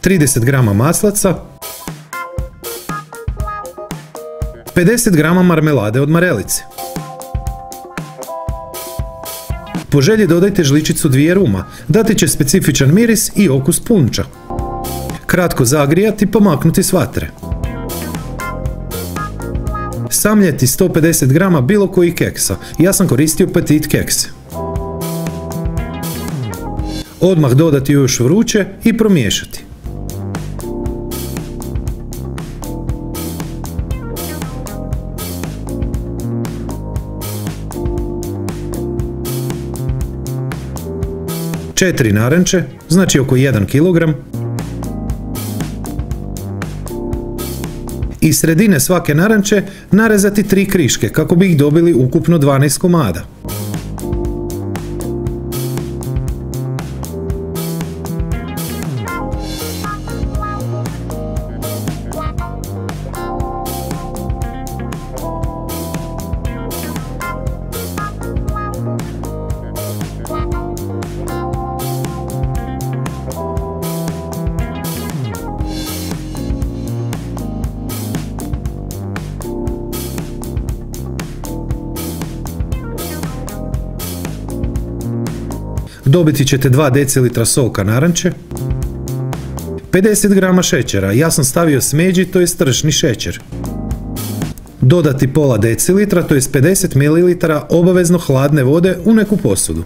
30 g maslaca, 50 g marmelade od marelice. Po želji dodajte žličicu 2 ruma, dati će specifičan miris i okus punča. Kratko zagrijati pa maknuti s vatre. Samljeti 150 g bilo koji keksa, ja sam koristio petit kekse. Odmah dodati još vruće i promiješati. Četiri naranče, znači oko 1 kg. Iz sredine svake naranče narezati 3 kriške kako bi ih dobili ukupno 12 komada. Dobiti ćete 2 decilitra soka naranče, 50 g šećera, ja sam stavio smeđi, to je stršni šećer. Dodati pola decilitra, to je 50 ml obavezno hladne vode u neku posudu.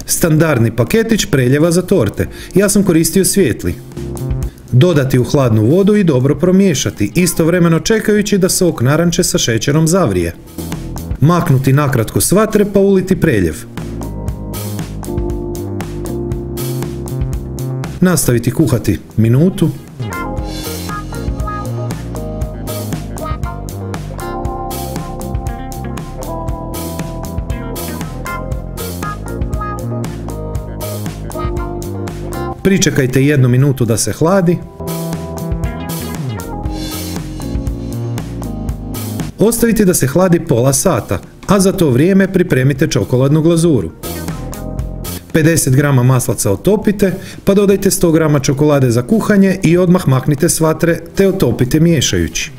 Standardni paketić preljeva za torte, ja sam koristio svijetli. Dodati u hladnu vodu i dobro promiješati, istovremeno čekajući da sok naranče sa šećerom zavrije. Maknuti nakratko s vatre pa uliti preljev. Nastaviti kuhati minutu. Pričekajte 1 minutu da se hladi. Ostavite da se hladi pola sata, a za to vrijeme pripremite čokoladnu glazuru. 50 g maslaca otopite, pa dodajte 100 g čokolade za kuhanje i odmah maknite s vatre te otopite miješajući.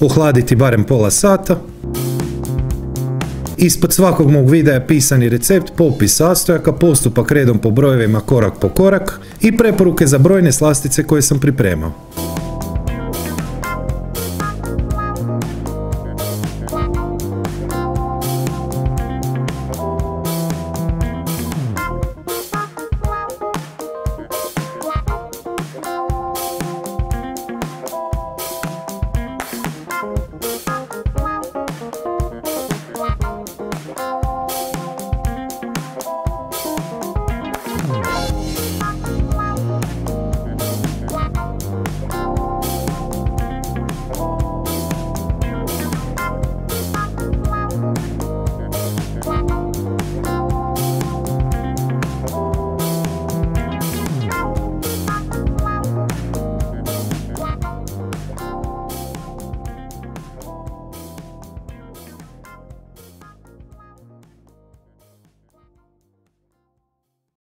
Ohladiti barem pola sata. Ispod svakog mog videa je pisani recept, popis sastojaka, postupak redom po brojevima korak po korak i preporuke za brojne slastice koje sam pripremao.